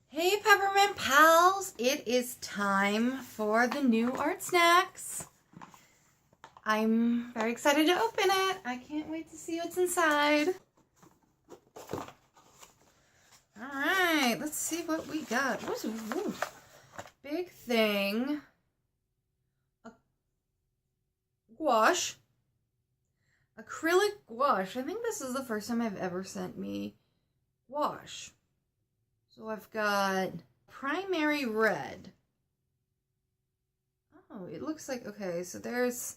Hey Peppermint Pals, it is time for the new art snacks. I'm very excited to open it. I can't wait to see what's inside. Alright, let's see what we got. What's big thing? A gouache. Acrylic gouache. I think this is the first time I've ever sent me gouache. So I've got primary red. Oh, it looks like, okay, so there's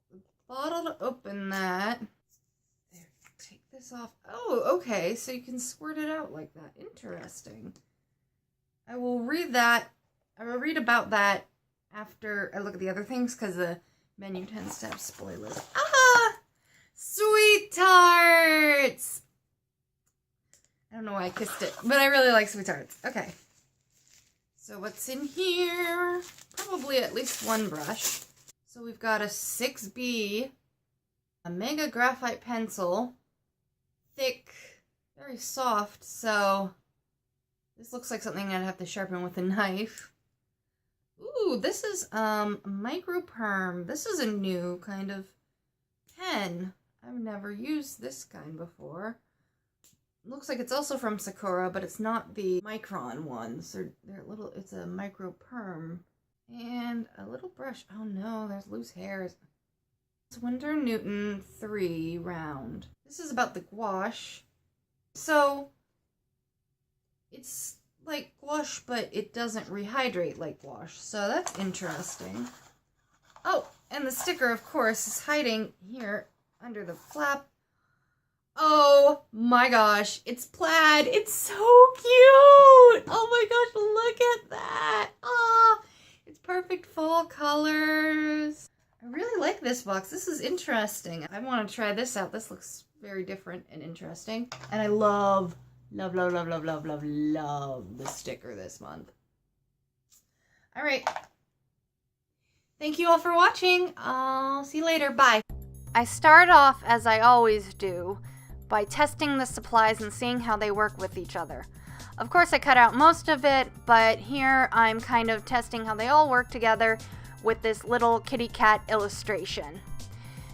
the bottle to open that. There, take this off. Oh, okay, so you can squirt it out like that. Interesting. I will read that. I will read about that after I look at the other things because the menu tends to have spoilers. Ah! Sweet tarts! I don't know why I kissed it, but I really like sweet tarts. Okay. So what's in here? Probably at least one brush. So we've got a 6B, a mega graphite pencil, thick, very soft, so this looks like something I'd have to sharpen with a knife. Ooh, this is micro perm. This is a new kind of pen. I've never used this kind before. Looks like it's also from Sakura, but it's not the micron ones. They're little, it's a micro perm. And a little brush. Oh no, there's loose hairs. It's Winsor Newton 3 round. This is about the gouache. So, it's like gouache, but it doesn't rehydrate like gouache. So that's interesting. Oh, and the sticker, of course, is hiding here under the flap. Oh my gosh, it's plaid. It's so cute. Oh my gosh, look at that. Ah, it's perfect fall colors. I really like this box. This is interesting. I want to try this out. This looks very different and interesting. And I love the sticker this month. All right. Thank you all for watching. I'll see you later. Bye. I start off, as I always do, by testing the supplies and seeing how they work with each other. Of course, I cut out most of it, but here I'm kind of testing how they all work together with this little kitty cat illustration.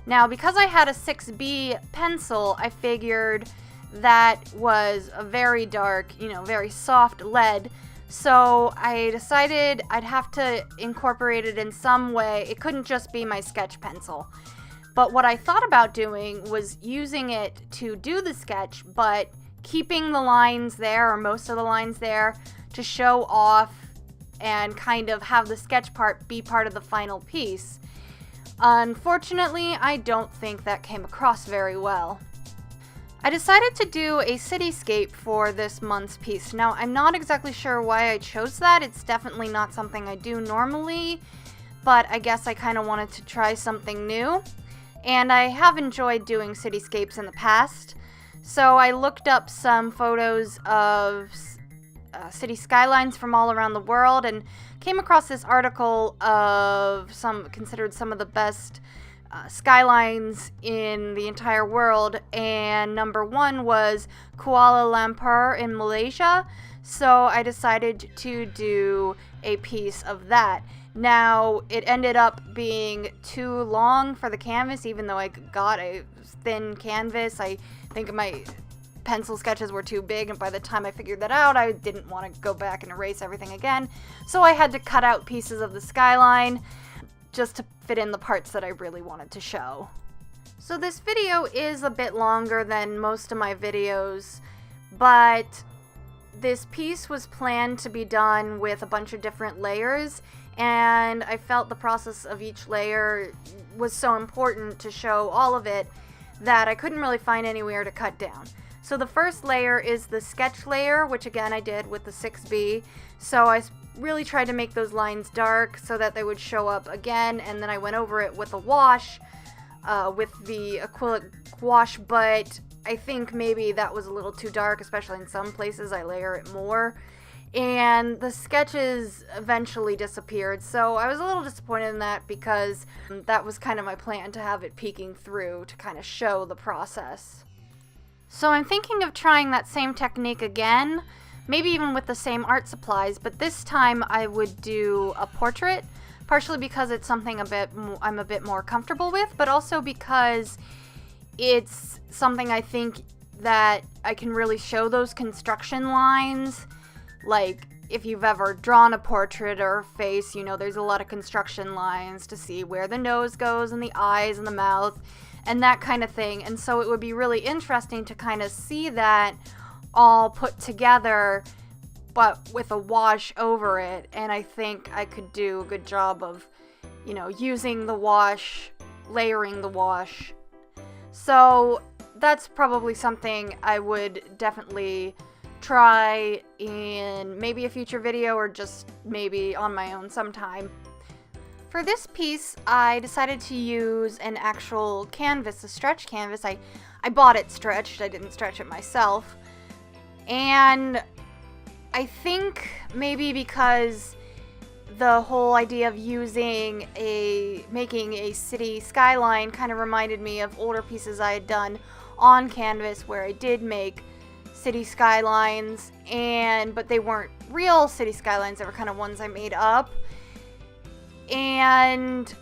Now, because I had a 6B pencil, I figured that was a very dark, very soft lead, so I decided I'd have to incorporate it in some way. It couldn't just be my sketch pencil. But what I thought about doing was using it to do the sketch, but keeping the lines there, or most of the lines there, to show off and kind of have the sketch part be part of the final piece. Unfortunately, I don't think that came across very well. I decided to do a cityscape for this month's piece. Now, I'm not exactly sure why I chose that. It's definitely not something I do normally, but I guess I kind of wanted to try something new. And I have enjoyed doing cityscapes in the past, so I looked up some photos of city skylines from all around the world and came across this article of considered some of the best skylines in the entire world, and number one was Kuala Lumpur in Malaysia, so I decided to do a piece of that. Now, it ended up being too long for the canvas, even though I got a thin canvas. I think my pencil sketches were too big, and by the time I figured that out, I didn't want to go back and erase everything again. So I had to cut out pieces of the skyline just to fit in the parts that I really wanted to show. So this video is a bit longer than most of my videos, but this piece was planned to be done with a bunch of different layers, and I felt the process of each layer was so important to show all of it that I couldn't really find anywhere to cut down. So the first layer is the sketch layer, which again I did with the 6B. So I really tried to make those lines dark so that they would show up again, and then I went over it with a wash, with the acrylic gouache, but I think maybe that was a little too dark, especially in some places I layer it more. And the sketches eventually disappeared, so I was a little disappointed in that because that was kind of my plan, to have it peeking through to kind of show the process. So I'm thinking of trying that same technique again, maybe even with the same art supplies, but this time I would do a portrait, partially because it's something I'm a bit more comfortable with, but also because it's something I think that I can really show those construction lines. Like, if you've ever drawn a portrait or a face, you know there's a lot of construction lines to see where the nose goes and the eyes and the mouth and that kind of thing. And so it would be really interesting to kind of see that all put together, but with a wash over it. And I think I could do a good job of, you know, using the wash, layering the wash. So that's probably something I would definitely try in maybe a future video, or just maybe on my own sometime. For this piece, I decided to use an actual canvas, a stretch canvas. I bought it stretched, I didn't stretch it myself. And I think maybe because the whole idea of making a city skyline kind of reminded me of older pieces I had done on canvas where I did make city skylines, but they weren't real city skylines, they were kind of ones I made up. And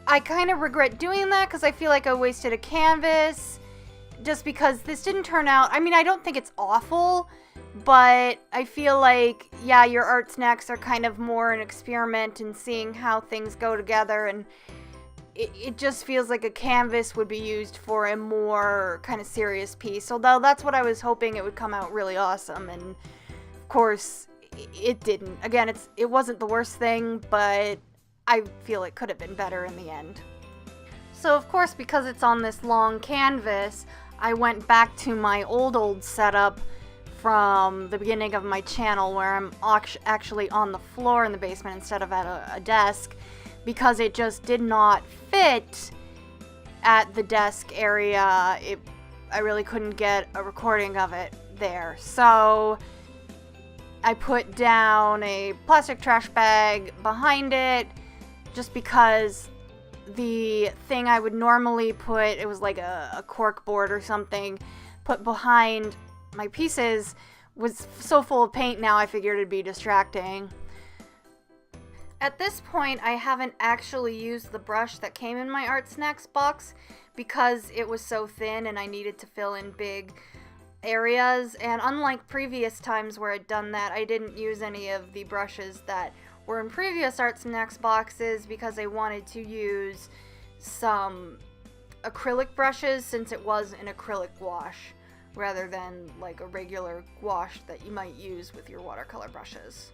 I kind of regret doing that because I feel like I wasted a canvas, just because this didn't turn out, I mean, I don't think it's awful, but I feel like, yeah, your art snacks are kind of more an experiment in seeing how things go together, and it just feels like a canvas would be used for a more kind of serious piece, although that's what I was hoping it would come out really awesome, and of course it didn't. Again, it wasn't the worst thing, but I feel it could have been better in the end. So of course, because it's on this long canvas, I went back to my old setup from the beginning of my channel, where I'm actually on the floor in the basement instead of at a desk, because it just did not fit at the desk area. I really couldn't get a recording of it there. So I put down a plastic trash bag behind it, just because the thing I would normally put, it was like a cork board or something, put behind my pieces, was so full of paint now I figured it'd be distracting. At this point, I haven't actually used the brush that came in my Art Snacks box because it was so thin and I needed to fill in big areas. And unlike previous times where I'd done that, I didn't use any of the brushes that were in previous Art Snacks boxes because I wanted to use some acrylic brushes, since it was an acrylic wash rather than like a regular wash that you might use with your watercolor brushes.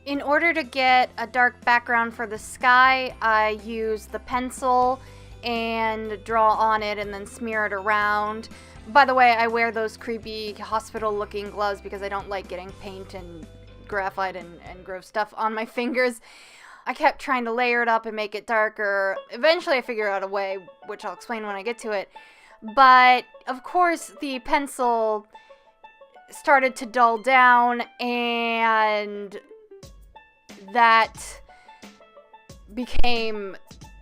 In order to get a dark background for the sky, I use the pencil and draw on it and then smear it around. By the way, I wear those creepy hospital-looking gloves because I don't like getting paint and graphite and gross stuff on my fingers. I kept trying to layer it up and make it darker. Eventually I figured out a way, which I'll explain when I get to it. But, of course, the pencil started to dull down, and that became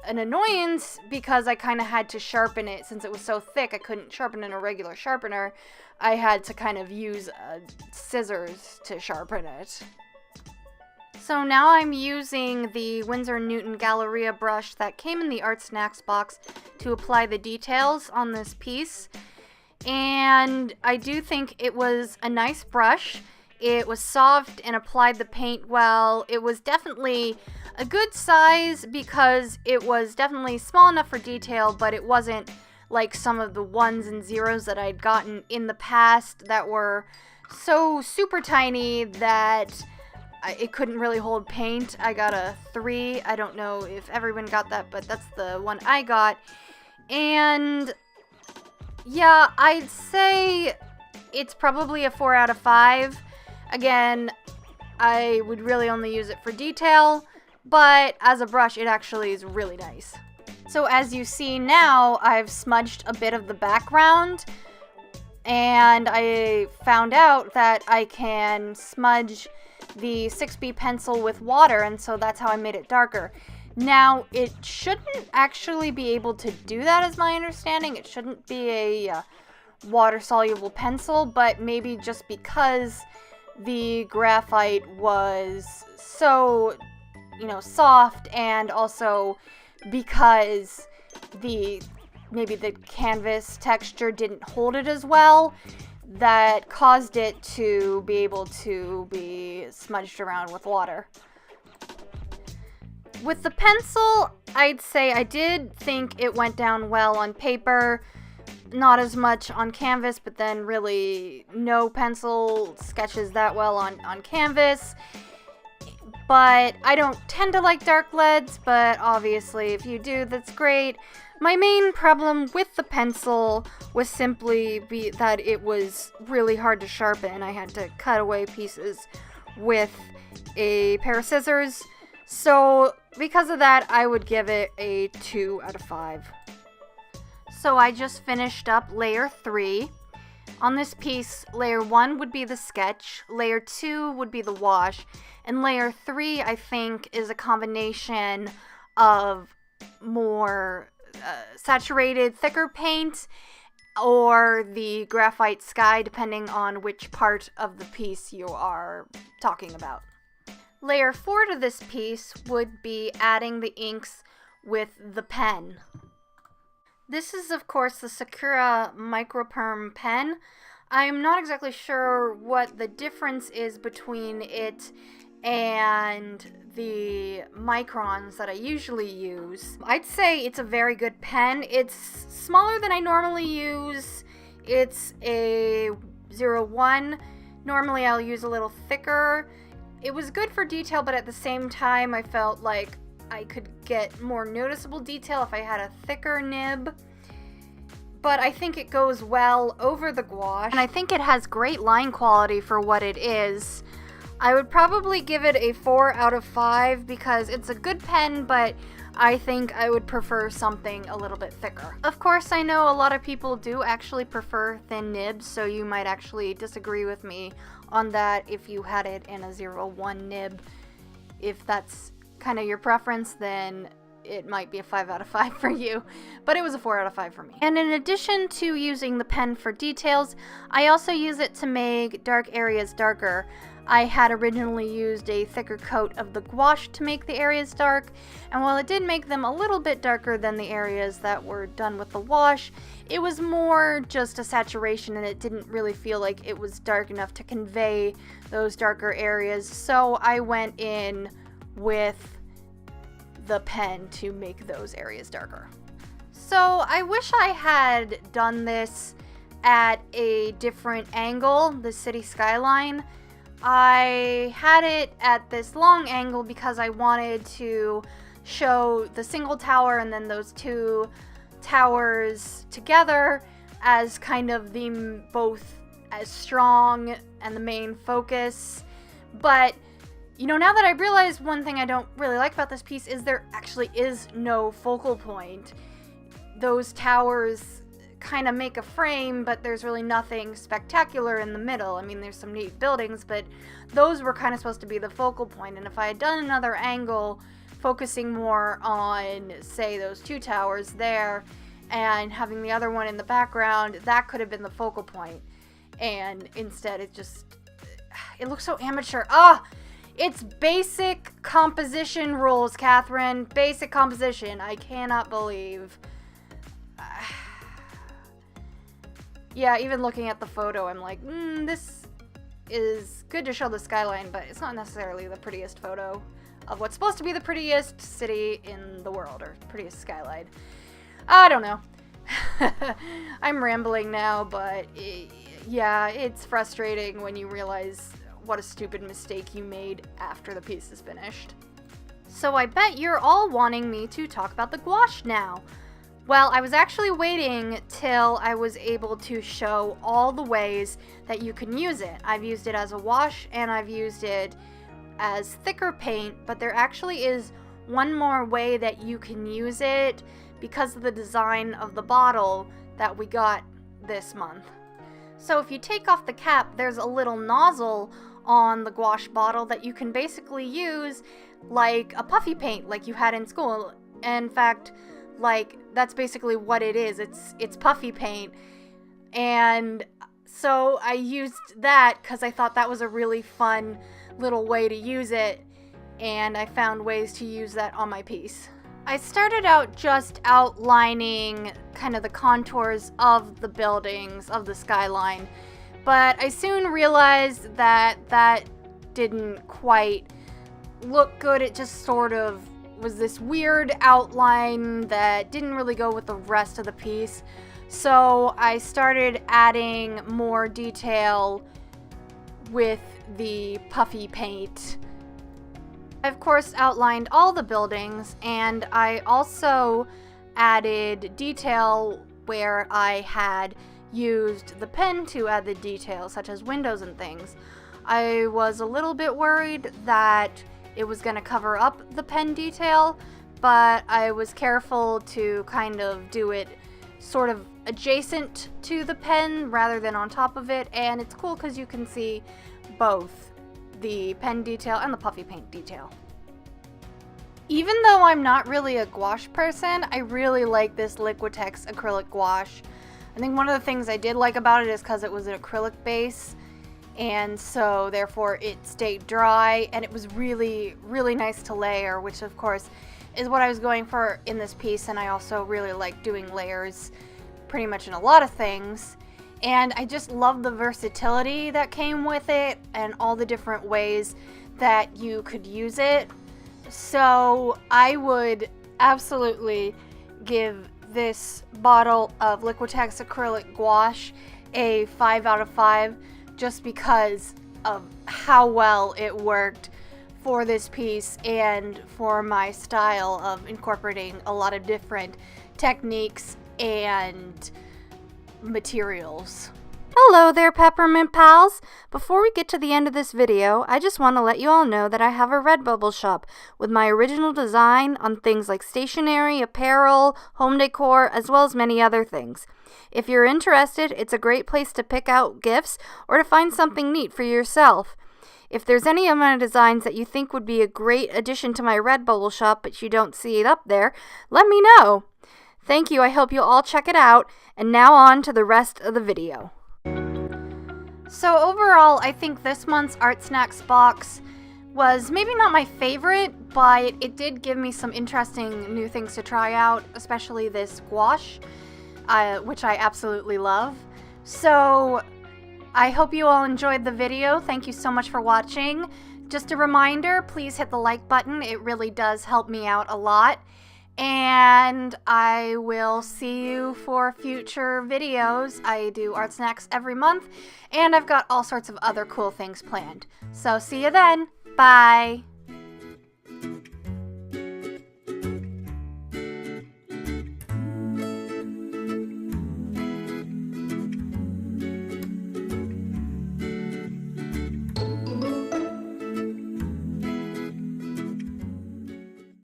an annoyance because I kind of had to sharpen it. Since it was so thick, I couldn't sharpen it in a regular sharpener. I had to kind of use scissors to sharpen it. So now I'm using the Winsor Newton Galleria brush that came in the Art Snacks box to apply the details on this piece. And I do think it was a nice brush. It was soft and applied the paint well. It was definitely a good size because it was definitely small enough for detail, but it wasn't like some of the ones and zeros that I'd gotten in the past that were so super tiny that it couldn't really hold paint. I got a 3. I don't know if everyone got that, but that's the one I got. And yeah, I'd say it's probably a 4 out of 5. Again, I would really only use it for detail, but as a brush, it actually is really nice. So as you see now, I've smudged a bit of the background, and I found out that I can smudge the 6B pencil with water, and so that's how I made it darker. Now, it shouldn't actually be able to do that, is my understanding. It shouldn't be a water-soluble pencil, but maybe just because the graphite was so, soft, and also because maybe the canvas texture didn't hold it as well, that caused it to be able to be smudged around with water. With the pencil, I'd say I did think it went down well on paper, not as much on canvas, but then really no pencil sketches that well on canvas. But I don't tend to like dark leads, but obviously if you do, that's great. My main problem with the pencil was simply that it was really hard to sharpen. I had to cut away pieces with a pair of scissors. So because of that, I would give it a 2 out of 5. So I just finished up layer 3. On this piece, layer 1 would be the sketch, layer 2 would be the wash, and layer 3, I think, is a combination of more saturated, thicker paint, or the graphite sky, depending on which part of the piece you are talking about. Layer 4 to this piece would be adding the inks with the pen. This is, of course, the Sakura Microperm pen. I'm not exactly sure what the difference is between it and the microns that I usually use. I'd say it's a very good pen. It's smaller than I normally use. It's a 01. Normally I'll use a little thicker. It was good for detail, but at the same time I felt like I could get more noticeable detail if I had a thicker nib. But I think it goes well over the gouache, and I think it has great line quality for what it is. I would probably give it a 4 out of 5 because it's a good pen, but I think I would prefer something a little bit thicker. Of course, I know a lot of people do actually prefer thin nibs, so you might actually disagree with me on that if you had it in a 01 nib. If that's kind of your preference, then it might be a 5 out of 5 for you, but it was a 4 out of 5 for me. And in addition to using the pen for details, I also use it to make dark areas darker. I had originally used a thicker coat of the gouache to make the areas dark, and while it did make them a little bit darker than the areas that were done with the wash, it was more just a saturation and it didn't really feel like it was dark enough to convey those darker areas, so I went in with the pen to make those areas darker. So I wish I had done this at a different angle, the city skyline. I had it at this long angle because I wanted to show the single tower and then those two towers together as kind of the both as strong and the main focus. But now that I realize one thing I don't really like about this piece is there actually is no focal point. Those towers kind of make a frame, but there's really nothing spectacular in the middle. I mean, there's some neat buildings, but those were kind of supposed to be the focal point. And if I had done another angle focusing more on, say, those two towers there and having the other one in the background, that could have been the focal point. And instead it looks so amateur. It's basic composition rules, Catherine. Basic composition. I cannot believe. Yeah, even looking at the photo, I'm like, this is good to show the skyline, but it's not necessarily the prettiest photo of what's supposed to be the prettiest city in the world, or prettiest skyline. I don't know. I'm rambling now, but yeah, it's frustrating when you realize what a stupid mistake you made after the piece is finished. So I bet you're all wanting me to talk about the gouache now. Well, I was actually waiting till I was able to show all the ways that you can use it. I've used it as a wash and I've used it as thicker paint, but there actually is one more way that you can use it because of the design of the bottle that we got this month. So if you take off the cap, there's a little nozzle on the gouache bottle that you can basically use like a puffy paint like you had in school. In fact, that's basically what it is. It's puffy paint. And So I used that because I thought that was a really fun little way to use it, and I found ways to use that on my piece. I started out just outlining kind of the contours of the buildings, of the skyline, but I soon realized that that didn't quite look good. It just sort of was this weird outline that didn't really go with the rest of the piece. So I started adding more detail with the puffy paint. I of course outlined all the buildings, and I also added detail where I had used the pen to add the detail, such as windows and things. I was a little bit worried that it was going to cover up the pen detail, but I was careful to kind of do it sort of adjacent to the pen rather than on top of it, and it's cool because you can see both the pen detail and the puffy paint detail. Even though I'm not really a gouache person, I really like this Liquitex acrylic gouache. I think one of the things I did like about it is because it was an acrylic base, and so therefore it stayed dry, and it was really, really nice to layer, which of course is what I was going for in this piece, and I also really like doing layers pretty much in a lot of things. And I just love the versatility that came with it and all the different ways that you could use it. So I would absolutely give this bottle of Liquitex acrylic gouache a 5 out of 5 just because of how well it worked for this piece and for my style of incorporating a lot of different techniques and materials. Hello there, Peppermint Pals! Before we get to the end of this video, I just want to let you all know that I have a Redbubble shop with my original design on things like stationery, apparel, home decor, as well as many other things. If you're interested, it's a great place to pick out gifts or to find something neat for yourself. If there's any of my designs that you think would be a great addition to my Redbubble shop but you don't see it up there, let me know. Thank you, I hope you'll all check it out, and now on to the rest of the video. So overall, I think this month's Art Snacks box was maybe not my favorite, but it did give me some interesting new things to try out, especially this gouache, which I absolutely love. So I hope you all enjoyed the video. Thank you so much for watching. Just a reminder, please hit the like button. It really does help me out a lot. And I will see you for future videos. I do Art Snacks every month, and I've got all sorts of other cool things planned. So see you then. Bye!